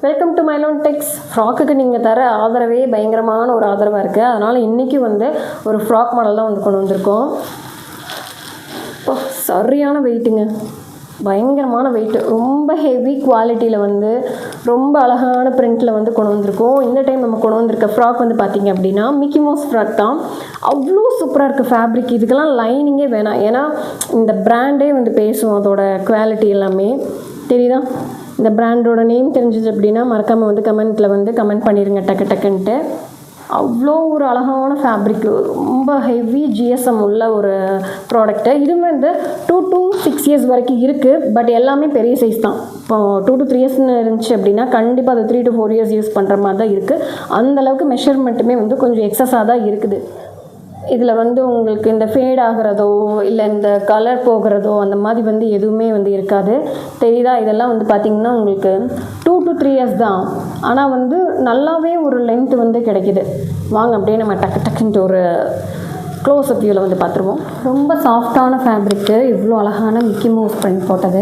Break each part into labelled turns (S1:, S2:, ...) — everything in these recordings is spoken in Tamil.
S1: வெல்கம் டு மைலோன் டெக்ஸ். ஃப்ராக்குக்கு நீங்கள் தர ஆதரவே பயங்கரமான ஒரு ஆதரவாக இருக்குது. அதனால் இன்றைக்கி ஒரு ஃப்ராக் மாடல் தான் கொண்டு வந்திருக்கோம். இப்போ சரியான வெயிட்டுங்க, பயங்கரமான வெயிட்டு, ரொம்ப ஹெவி குவாலிட்டியில் ரொம்ப அழகான பிரிண்ட்டில் கொண்டு வந்திருக்கோம். இந்த டைம் நம்ம கொண்டு வந்திருக்க ஃப்ராக் பார்த்திங்க அப்படின்னா மிக்கி மவுஸ் ஃப்ராக் தான். அவ்வளோ சூப்பராக இருக்குது ஃபேப்ரிக். இதுக்கெல்லாம் லைனிங்கே வேணாம், ஏன்னா இந்த பிராண்டே பேசும், அதோட குவாலிட்டி எல்லாமே தெரியுதா. இந்த பிராண்டோட நேம் தெரிஞ்சிச்சு அப்படின்னா மறக்காமல் கமெண்ட்டில் கமெண்ட் பண்ணிடுங்க டக்குன்ட்டு. அவ்வளோ ஒரு அழகான ஃபேப்ரிக், ரொம்ப ஹெவி ஜிஎஸ்எம் உள்ள ஒரு ப்ராடக்ட்டு. இதுவுமே 2 to 6 years வரைக்கும் இருக்குது. பட் எல்லாமே பெரிய சைஸ் தான். இப்போ 2 to 3 yearsன்னு இருந்துச்சு அப்படின்னா கண்டிப்பாக அது 3 to 4 years யூஸ் பண்ணுற மாதிரி தான் இருக்குது. அந்தளவுக்கு மெஷர்மெண்ட்டுமே கொஞ்சம் எக்ஸஸாக தான் இருக்குது. இதில் உங்களுக்கு இந்த ஃபேட் ஆகிறதோ இல்லை இந்த கலர் போகிறதோ அந்த மாதிரி எதுவுமே இருக்காது. தெரியுதா. இதெல்லாம் பார்த்திங்கன்னா உங்களுக்கு 2 to 3 years தான். ஆனால் நல்லாவே ஒரு லென்த்து கிடைக்கிது. வாங்க அப்படியே நம்ம டக்குன்ட்டு ஒரு க்ளோஸ்அப் வியூவில் பார்த்துருவோம். ரொம்ப சாஃப்டான ஃபேப்ரிக்கு, இவ்வளோ அழகான மிக்கி மவுஸ் பிரிண்ட் போட்டது.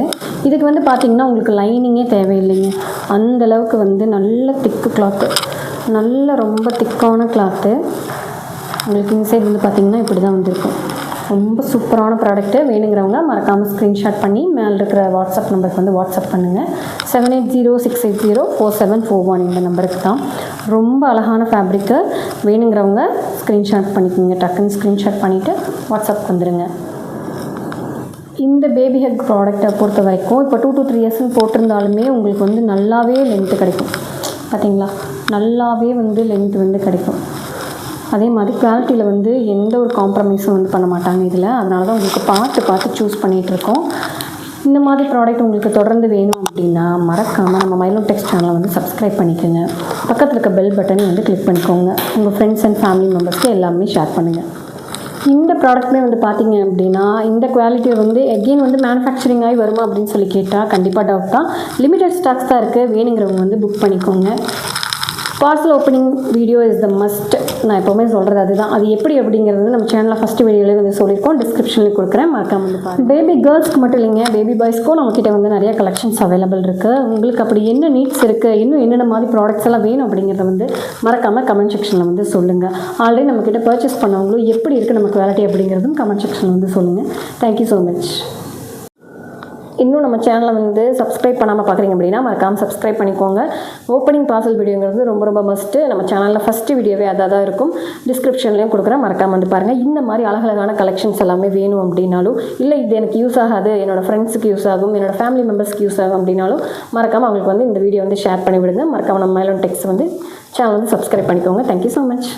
S1: இதுக்கு பார்த்திங்கன்னா உங்களுக்கு லைனிங்கே தேவையில்லைங்க. அந்தளவுக்கு நல்ல திக்கு கிளாத்து, நல்ல ரொம்ப திக்கான கிளாத்து. உங்களுக்கு இந்த சைடு பார்த்திங்கன்னா இப்படி தான் வந்திருக்கும். ரொம்ப சூப்பரான ப்ராடக்ட்டு. வேணுங்கிறவங்க மறக்காமல் ஸ்க்ரீன்ஷாட் பண்ணி மேலே இருக்கிற வாட்ஸ்அப் நம்பருக்கு வாட்ஸ்அப் பண்ணுங்கள். 7806804741 இந்த நம்பருக்கு தான். ரொம்ப அழகான ஃபேப்ரிக்கு. வேணுங்கிறவங்க ஸ்க்ரீன்ஷாட் பண்ணிக்கோங்க. டக்குன்னு ஸ்க்ரீன்ஷாட் பண்ணிவிட்டு வாட்ஸ்அப் வந்துடுங்க. இந்த பேபி ஹக் ப்ராடக்டை பொறுத்த வரைக்கும் இப்போ 2 to 3 yearsன்னு போட்டிருந்தாலுமே உங்களுக்கு நல்லாவே லென்த்து கிடைக்கும். பார்த்தீங்களா, நல்லாவே லென்த்து கிடைக்கும். அதே மாதிரி குவாலிட்டியில் எந்த ஒரு காம்ப்ரமைஸும் பண்ண மாட்டாங்க இதில். அதனால தான் உங்களுக்கு பார்த்து சூஸ் பண்ணிகிட்ருக்கோம். இந்த மாதிரி ப்ராடக்ட் உங்களுக்கு தொடர்ந்து வேணும் அப்படின்னா மறக்காமல் நம்ம மைலோன் டெக்ஸ் சேனலை சப்ஸ்கிரைப் பண்ணிக்கோங்க. பக்கத்தில் இருக்க பெல் பட்டனை கிளிக் பண்ணிக்கோங்க. உங்கள் ஃப்ரெண்ட்ஸ் அண்ட் ஃபேமிலி மெம்பர்ஸ்க்கு எல்லாமே ஷேர் பண்ணுங்கள். இந்த ப்ராடக்ட்டுமே பார்த்தீங்க அப்படின்னா இந்த குவாலிட்டியை எகெயின் மேனுஃபேக்சரிங் ஆகி வருமா அப்படின்னு சொல்லி கேட்டால் கண்டிப்பாக டவுட் தான். லிமிடெட் ஸ்டாக்ஸ் தான் இருக்குது. வேணுங்கிறவங்க புக் பண்ணிக்கோங்க. Parcel opening video is the must. நான் எப்போவுமே சொல்கிறது அதுதான். அது எப்படி அப்படிங்கிறது நம்ம சேனலில் ஃபஸ்ட்டு வீடியோவில் சொல்லியிருக்கோம். டிஸ்கிரிப்ஷனில் கொடுக்குறேன், மறக்காமல் பாருங்கள். பேபி கேர்ள்ஸ்க்கு மட்டும் இல்லைங்க, பேபி பாய்ஸ்க்கும் நம்மக்கிட்ட நிறைய கலெக்ஷன்ஸ் அவைலபிள் இருக்குது. உங்களுக்கு அப்படி என்ன நீட்ஸ் இருக்குது, இன்னும் என்னென்ன மாதிரி ப்ராடக்ட்ஸ் எல்லாம் வேணும் அப்படிங்கிறத மறக்காமல் கமெண்ட் செக்ஷனில் சொல்லுங்கள். ஆல்ரெடி நம்மக்கிட்ட பர்ச்சேஸ் பண்ணவங்களும் எப்படி இருக்குது நம்ம குவாலிட்டி அப்படிங்கிறதும் கமெண்ட் செக்ஷனில் சொல்லுங்கள். Thank you so much. இன்னும் நம்ம சேனலை சப்ஸ்கிரைப் பண்ணாமல் பார்க்குறீங்க அப்படின்னா மறக்காமல் சப்ஸ்கிரைப் பண்ணிக்கோங்க. ஓப்பனிங் பார்சல் வீடியோங்கிறது ரொம்ப மஸ்ட்டு. நம்ம சேனலில் ஃபஸ்ட்டு வீடியோவே அதாக தான் இருக்கும். டிஸ்கிரிப்ஷன்லேயும் கொடுக்குறேன், மறக்காமல் பாருங்கள். இந்த மாதிரி அழகழகான கலெக்ஷன்ஸ் எல்லாமே வேணும் அப்படின்னாலும், இல்லை இது எனக்கு யூஸ் ஆகாது, என்னோடய ஃப்ரெண்ட்ஸுக்கு யூஸ் ஆகும், என்னோடய ஃபேமிலி மெம்பர்ஸ்க்கு யூஸ் ஆகும் அப்படின்னாலும் மறக்காமல் அவங்களுக்கு இந்த வீடியோ ஷேர் பண்ணிவிடுங்க. மறக்காமல் நம்ம மைலோன் டெக்ஸ் சேனல் சப்ஸ்கிரைப் பண்ணிக்கோங்க. Thank you so much.